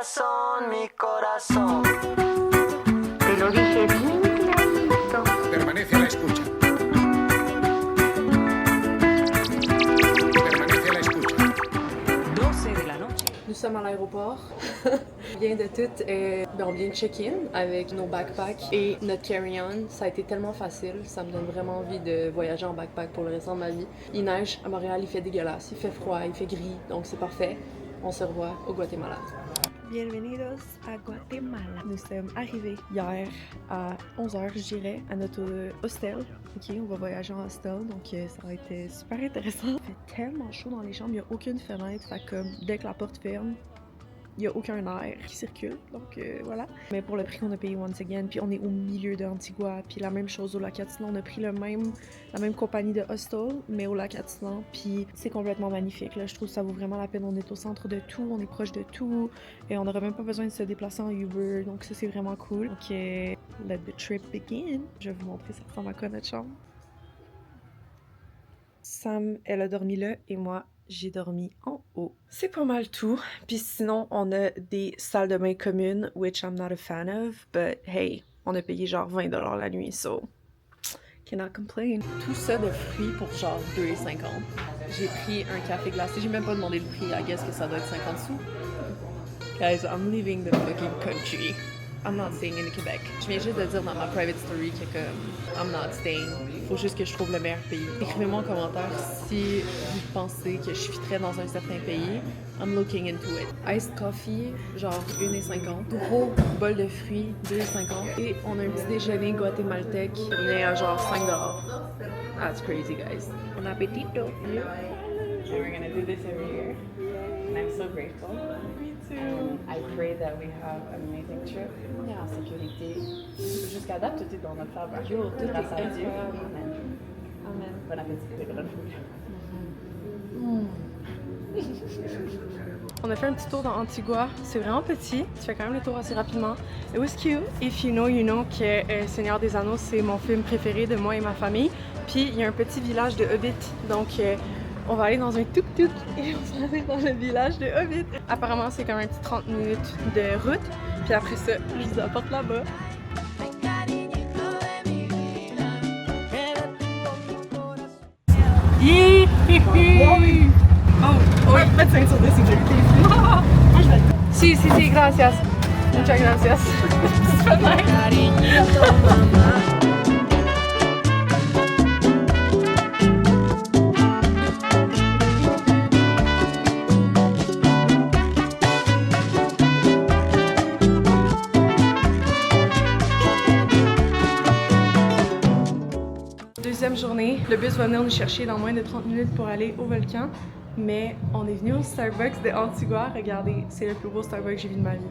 corazón, mi corazón. Te lo dije bien clarito. Permanece a la escucha. Permanece a la escucha. 12 de la noche. Nous sommes à l'aéroport. On vient de on vient de check-in avec nos backpacks et notre carry-on. Ça a été tellement facile, ça me donne vraiment envie de voyager en backpack pour le restant de ma vie. Il neige à Montréal, il fait dégueulasse, il fait froid, il fait gris, donc c'est parfait. On se revoit au Guatemala. Bienvenidos à Guatemala. Nous sommes arrivés hier à 11h, je dirais, à notre hostel. Ok, on va voyager en hostel, donc ça va être super intéressant. Il fait tellement chaud dans les chambres, il n'y a aucune fenêtre, fait comme dès que la porte ferme, il n'y a aucun air qui circule, donc voilà. Mais pour le prix qu'on a payé once again, puis on est au milieu de Antigua, puis la même chose au lac Atitlán, on a pris la même compagnie de hostel, mais au lac Atitlán, puis c'est complètement magnifique, là, je trouve que ça vaut vraiment la peine, on est au centre de tout, on est proche de tout, et on n'aurait même pas besoin de se déplacer en Uber, donc ça c'est vraiment cool. Donc let the trip begin. Je vais vous montrer ça ressemble à quoi notre chambre. Sam, elle a dormi là, et moi, j'ai dormi en haut. C'est pas mal tout. Puis sinon, on a des salles de bain communes, which I'm not a fan of, but hey, on a payé genre 20$ la nuit, so cannot complain. Tout ça de fruits pour genre 2,50. J'ai pris un café glacé, j'ai même pas demandé le prix, I guess que ça doit être 50 sous. Guys, I'm leaving the fucking country. I'm not staying in Québec. Je viens juste de dire dans ma private story que comme I'm not staying. Faut juste que je trouve le meilleur pays. Écrivez-moi en commentaire si vous pensez que je fitterais dans un certain pays. I'm looking into it. Iced coffee, genre 1,50. Gros bol de fruits, 2,50. Et on a un petit déjeuner guatémaltèque qui revient à genre 5$. That's crazy, guys. Bon appétito. And we're gonna do this every year. And I'm so grateful. Me too. And I pray that we have an amazing trip. En sécurité. Jusqu'à date, tout est dans notre faveur. Yo, tout est Grâce à Dieu. incroyable. Amen. Amen. Bon appétit et bonne food. On a fait un petit tour dans Antigua, c'est vraiment petit, tu fais quand même le tour assez rapidement. It was cute. If you know que Seigneur des Anneaux, c'est mon film préféré de moi et ma famille. Puis il y a un petit village de Hobbit, donc on va aller dans un tuk-tuk et on va aller dans le village de Hobbit. Apparemment, c'est comme un petit 30 minutes de route, puis après ça, je vous apporte là-bas. Oh, oui, mettre ceinture de sécurité ici. Si, gracias. Muchas gracias. Deuxième journée, le bus va venir nous chercher dans moins de 30 minutes pour aller au volcan. Mais on est venu au Starbucks de Antigua. Regardez, c'est le plus beau Starbucks que j'ai vu de ma vie.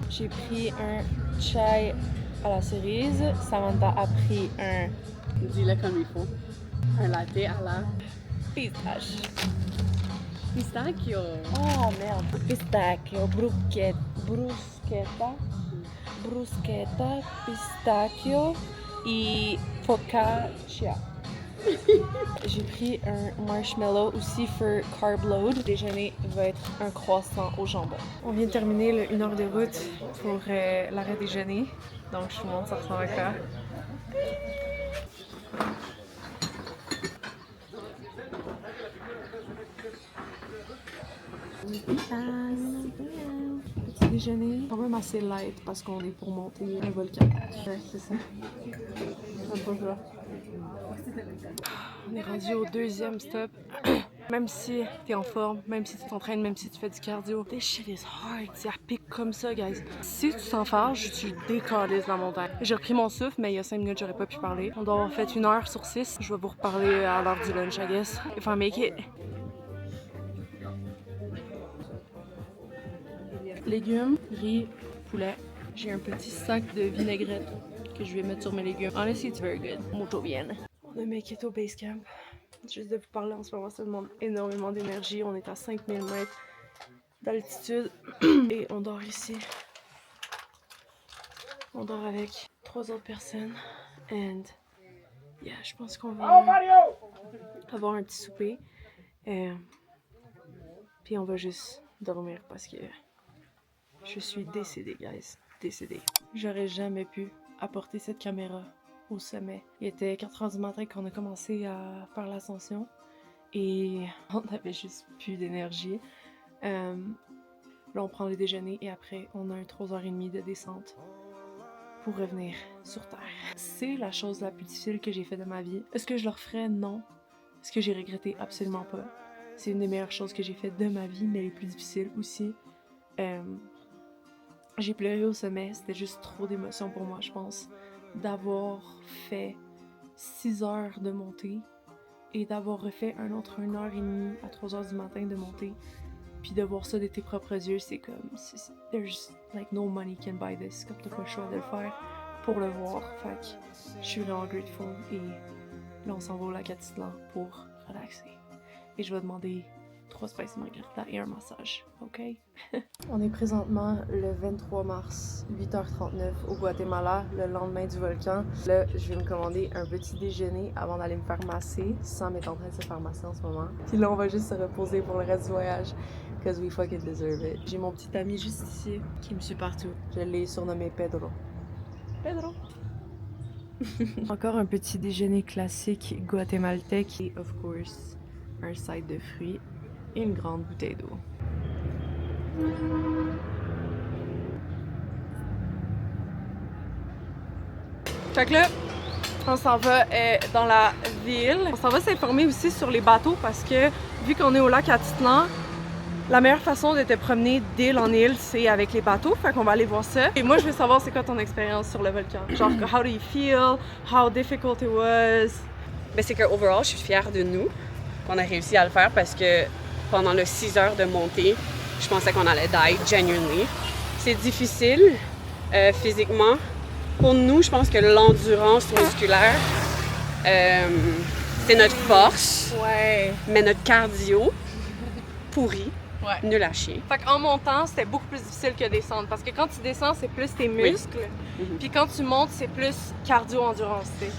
J'ai pris un chai à la cerise. Samantha a pris un... Dis-le comme il faut. Un latte à la pistache. pistachio. Oh merde. Pistachio, bruschetta, pistachio et focaccia. J'ai pris un marshmallow aussi for carb load. Le déjeuner va être un croissant au jambon. On vient de terminer le 1 heure de route pour l'arrêt déjeuner. Donc je vous montre ça ressemble à quoi. Petit déjeuner, quand même assez light parce qu'on est pour monter un volcan. Ouais, c'est ça. On est rendu au deuxième stop. Même si t'es en forme, même si tu t'entraînes, même si tu fais du cardio, this shit is hard. C'est à pic comme ça, guys. Si tu t'en fâches, tu décalisses la montagne. J'ai repris mon souffle, mais il y a 5 minutes, j'aurais pas pu parler. On doit avoir fait 1 heure sur 6. Je vais vous reparler à l'heure du lunch, I guess. If I make it. Légumes, riz, poulet. J'ai un petit sac de vinaigrette que je vais mettre sur mes légumes. Honestly, it's very good. Mucho bien. On a make it au base camp. Juste de vous parler en ce moment, ça demande énormément d'énergie. On est à 5000 mètres d'altitude et on dort ici. On dort avec 3 autres personnes And yeah, je pense qu'on va avoir un petit souper. Puis on va juste dormir parce que je suis décédée, guys. Décédée. J'aurais jamais pu apporter cette caméra au sommet. Il était 4 h du matin quand on a commencé à faire l'ascension et on avait juste plus d'énergie. Là, on prend le déjeuner et après, on a un 3h30 de descente pour revenir sur Terre. C'est la chose la plus difficile que j'ai fait de ma vie. Est-ce que je le referais? Non. Est-ce que j'ai regretté? Absolument pas. C'est une des meilleures choses que j'ai faites de ma vie, mais les plus difficiles aussi. J'ai pleuré au sommet, c'était juste trop d'émotions pour moi, je pense. D'avoir fait 6 heures de montée et d'avoir refait un autre 1h30 à 3 h du matin de montée. Puis de voir ça de tes propres yeux, c'est comme... there's like no money can buy this. Comme t'as pas le choix de le faire pour le voir. Fait que je suis vraiment grateful. Et là, on s'en va au lac Atitlan pour relaxer. Et je vais demander 3 spicy margaritas et un massage, ok? On est présentement le 23 mars, 8h39 au Guatemala, le lendemain du volcan. Là, je vais me commander un petit déjeuner avant d'aller me faire masser. Sam est en train de se faire masser en ce moment. Puis là, on va juste se reposer pour le reste du voyage. Cause we fucking deserve it. J'ai mon petit ami juste ici qui me suit partout. Je l'ai surnommé Pedro. Pedro! Encore un petit déjeuner classique guatémaltèque et of course un side de fruits et une grande bouteille d'eau. Fait que là, on s'en va dans la ville. On s'en va s'informer aussi sur les bateaux parce que vu qu'on est au lac Atitlan, la meilleure façon de te promener d'île en île, c'est avec les bateaux. Fait qu'on va aller voir ça. Et moi, je veux savoir c'est quoi ton expérience sur le volcan. Genre, how do you feel? How difficult it was? Ben, c'est que overall, je suis fière de nous qu'on a réussi à le faire parce que pendant les 6 heures de montée, je pensais qu'on allait die, genuinely. C'est difficile physiquement. Pour nous, je pense que l'endurance musculaire, c'est notre force. Ouais. Mais notre cardio, pourri, nul à chier. Fait qu'en montant, c'était beaucoup plus difficile que descendre. Parce que quand tu descends, c'est plus tes muscles. Oui. Puis quand tu montes, c'est plus cardio-endurance, tu sais.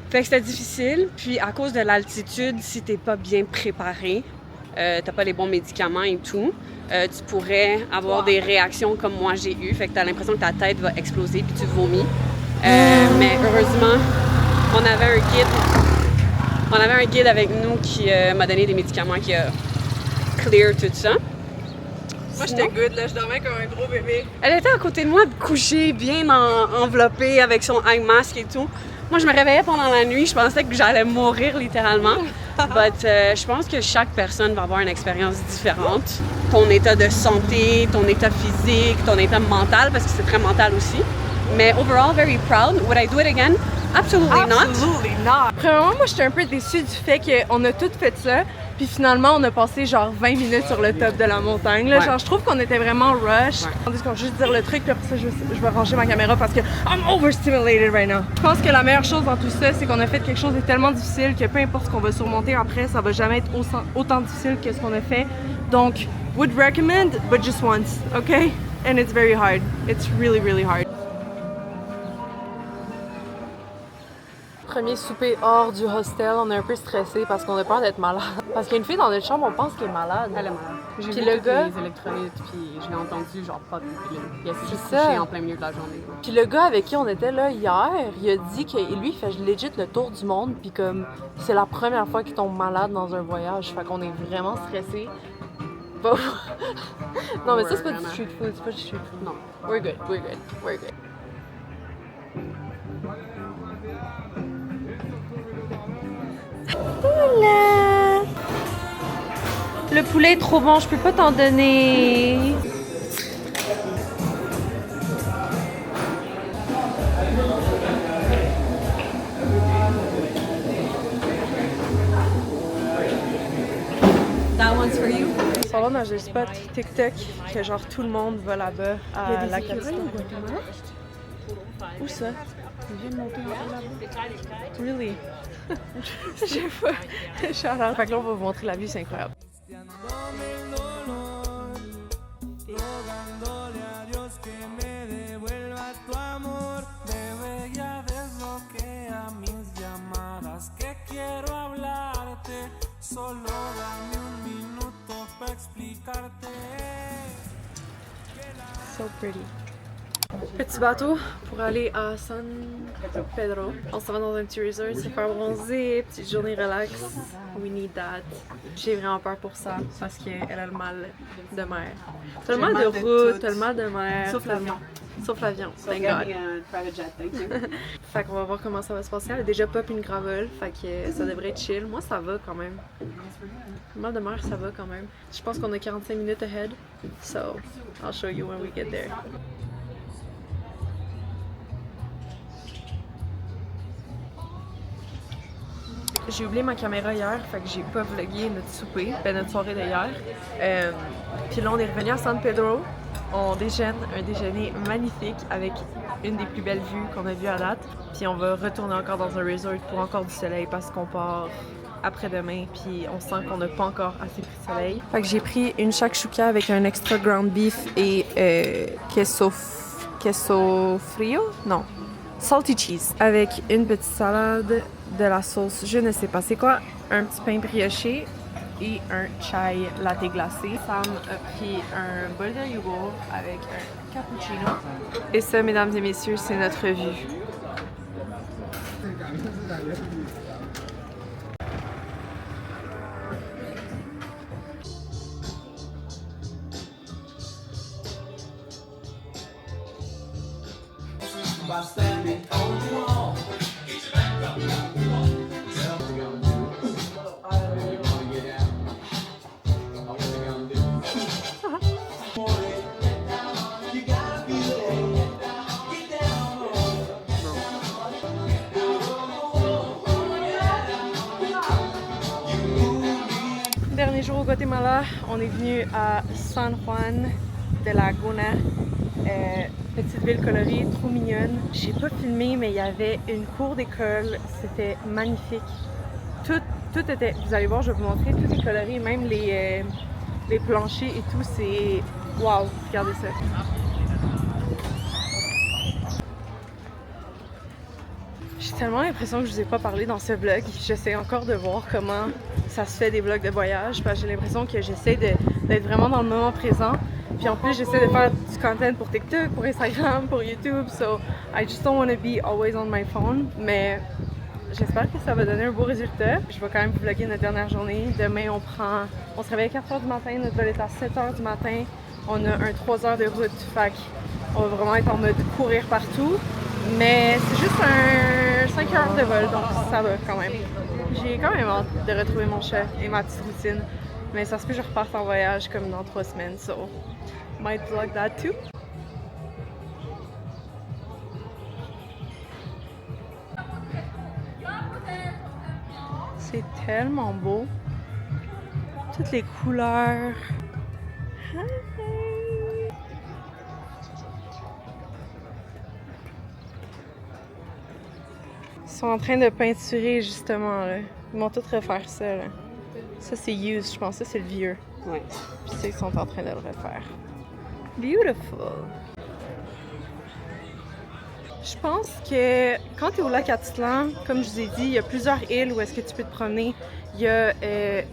Fait que c'était difficile. Puis à cause de l'altitude, si t'es pas bien préparé, t'as pas les bons médicaments et tout, tu pourrais avoir des réactions comme moi j'ai eu. Fait que t'as l'impression que ta tête va exploser puis tu vomis. Mais heureusement, on avait un guide avec nous qui m'a donné des médicaments qui a clear tout ça. Moi, j'étais good, là. Je dormais comme un gros bébé. Elle était à côté de moi, couchée, bien enveloppée avec son eye mask et tout. Moi, je me réveillais pendant la nuit, je pensais que j'allais mourir littéralement. But je pense que chaque personne va avoir une expérience différente. Ton état de santé, ton état physique, ton état mental, parce que c'est très mental aussi. Mais overall, very proud. Would I do it again? Absolutely not. Absolutely not. Premièrement, moi, j'étais un peu déçue du fait qu'on a tout fait ça. Puis finalement, on a passé genre 20 minutes sur le top de la montagne. Là. Ouais. Genre, je trouve qu'on était vraiment rush. Ouais. On dit qu'on va juste dire le truc, puis après ça, je vais ranger ma caméra parce que I'm overstimulated right now. Je pense que la meilleure chose dans tout ça, c'est qu'on a fait quelque chose de tellement difficile que peu importe ce qu'on va surmonter après, ça va jamais être autant difficile que ce qu'on a fait. Donc, would recommend, but just once, okay? And it's very hard. It's really, really hard. Premier souper hors du hostel, on est un peu stressé parce qu'on a peur d'être malade. Parce qu'il y a une fille dans notre chambre, on pense qu'elle est malade. Elle est malade. J'ai Puis vu le toutes gars- les électrolytes, puis je l'ai entendu genre pas de pilule. Il s'est juste ça. couché en plein milieu de la journée. Puis le gars avec qui on était là hier, il a dit que lui, il fait legit le tour du monde, puis comme c'est la première fois qu'il tombe malade dans un voyage, fait qu'on est vraiment stressé. Bon. Non, mais ça, c'est pas du street food, c'est pas du street food. Non. We're good, we're good, we're good. Voilà! Le poulet est trop bon, je peux pas t'en donner. That one's for you. On s'en va dans un spot TikTok que genre tout le monde va là-bas à la capitale. Où ça? Tu viens de monter là-bas. Really? Je sais pas. Shout out. Fait que là, on va vous montrer la vue, c'est incroyable. So pretty. Petit bateau pour aller à San Pedro. On s'en va dans un petit resort, se faire bronzer, petite journée relax. We need that. J'ai vraiment peur pour ça parce qu'elle a le mal de mer. T'as le mal de route, t'as le mal de mer. Sauf l'avion. Sauf l'avion, thank God. Fait qu'on va voir comment ça va se passer. Elle a déjà pop une gravel, fait que ça devrait être chill. Moi, ça va quand même. Le mal de mer, ça va quand même. Je pense qu'on a 45 minutes ahead. So, I'll show you when we get there. J'ai oublié ma caméra hier, fait que j'ai pas vlogué notre souper, ben notre soirée d'hier. Puis là, on est revenu à San Pedro. On déjeune un déjeuner magnifique avec une des plus belles vues qu'on a vues à date. Puis on va retourner encore dans un resort pour encore du soleil parce qu'on part après-demain. Puis on sent qu'on n'a pas encore assez pris de soleil. Fait que j'ai pris une shakshuka avec un extra ground beef et queso frio? Non. Salty cheese. Avec une petite salade, de la sauce, je ne sais pas c'est quoi, un petit pain brioché et un chai latte glacé. Sam a pris un bol de yogourt avec un cappuccino. Et ça, mesdames et messieurs, c'est notre vue. Dernier jour au Guatemala, on est venu à San Juan de Laguna. Petite ville colorée, trop mignonne. J'ai pas filmé, mais il y avait une cour d'école, c'était magnifique. Tout était, vous allez voir, je vais vous montrer, tout est coloré, même les planchers et tout, c'est... Wow, regardez ça. J'ai tellement l'impression que je vous ai pas parlé dans ce vlog. J'essaie encore de voir comment ça se fait des vlogs de voyage, parce que j'ai l'impression que j'essaie d'être vraiment dans le moment présent. Puis en plus, j'essaie de faire du content pour TikTok, pour Instagram, pour YouTube. So, I just don't want to be always on my phone. Mais j'espère que ça va donner un beau résultat. Je vais quand même vlogger notre dernière journée. Demain, on se réveille à 4 h du matin. Notre vol est à 7 h du matin. On a un 3 heures de route. Fait qu'on va vraiment être en mode courir partout. Mais c'est juste un 5 heures de vol, donc ça va quand même. J'ai quand même hâte de retrouver mon chat et ma petite routine. Mais ça se peut que je reparte en voyage comme dans 3 semaines, so might vlog that too. C'est tellement beau. Toutes les couleurs. Hi. Ils sont en train de peinturer justement là. Ils vont tout refaire ça là. Ça c'est used, je pense. Ça c'est le vieux. Ouais. Puis ça, ils sont en train de le refaire. Beautiful! Je pense que quand tu es au lac Atitlan, comme je vous ai dit, il y a plusieurs îles où est-ce que tu peux te promener. Il y a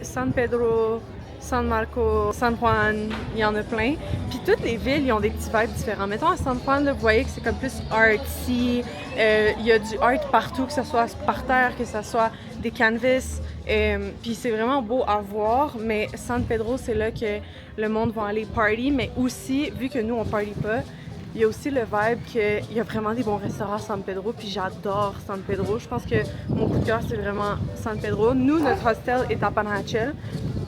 San Pedro, San Marco, San Juan, il y en a plein. Puis toutes les villes, ils ont des petits vibes différents. Mettons à San Juan, là, vous voyez que c'est comme plus artsy. Il y a du art partout, que ce soit par terre, que ce soit des canvas. Puis c'est vraiment beau à voir, mais San Pedro, c'est là que le monde va aller party. Mais aussi, vu que nous, on party pas, il y a aussi le vibe qu'il y a vraiment des bons restaurants à San Pedro, puis j'adore San Pedro. Je pense que mon coup de cœur, c'est vraiment San Pedro. Nous, notre hostel est à Panajachel,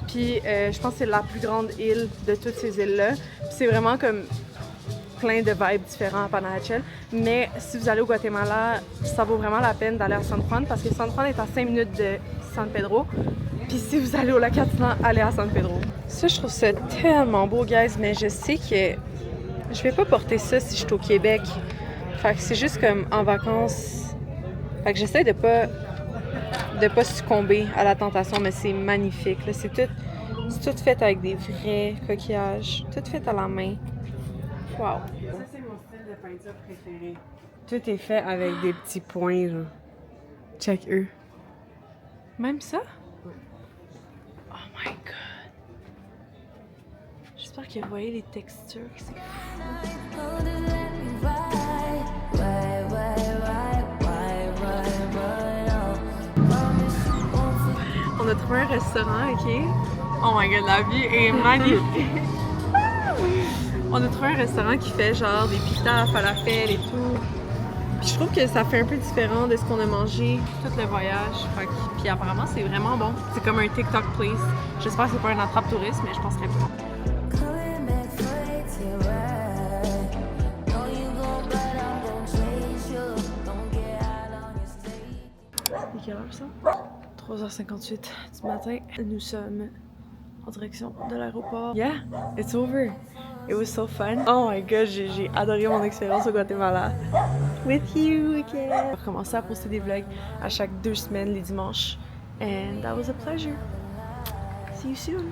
puis je pense que c'est la plus grande île de toutes ces îles-là. C'est vraiment comme plein de vibes différents à Panajachel. Mais si vous allez au Guatemala, ça vaut vraiment la peine d'aller à San Juan, parce que San Juan est à 5 minutes de San Pedro. Puis si vous allez au lac Atitlan, allez à San Pedro. Ça, je trouve ça tellement beau, guys, mais je sais que je vais pas porter ça si je suis au Québec. Fait que c'est juste comme en vacances. Fait que j'essaie de pas succomber à la tentation, mais c'est magnifique. Là, c'est tout fait avec des vrais coquillages. Tout fait à la main. Wow. Ça, c'est mon style de peinture préféré. Tout est fait avec des petits points, genre. Check eux. Même ça? Oh my god. J'espère que vous voyez les textures. C'est On a trouvé un restaurant, ok? Oh my god, la vue est magnifique! On a trouvé un restaurant qui fait genre des pitas, falafel et tout. Puis je trouve que ça fait un peu différent de ce qu'on a mangé tout le voyage. Fait que, puis apparemment, c'est vraiment bon. C'est comme un TikTok place. J'espère que c'est pas un attrape-touriste, mais je penserais pas. Il est quelle heure ça? 3h58 du matin. Nous sommes en direction de l'aéroport. Yeah, it's over. It was so fun. Oh my god, j'ai adoré mon expérience au Guatemala. With you again. On va recommencer à poster des vlogs à chaque 2 semaines les dimanches. And that was a pleasure. See you soon.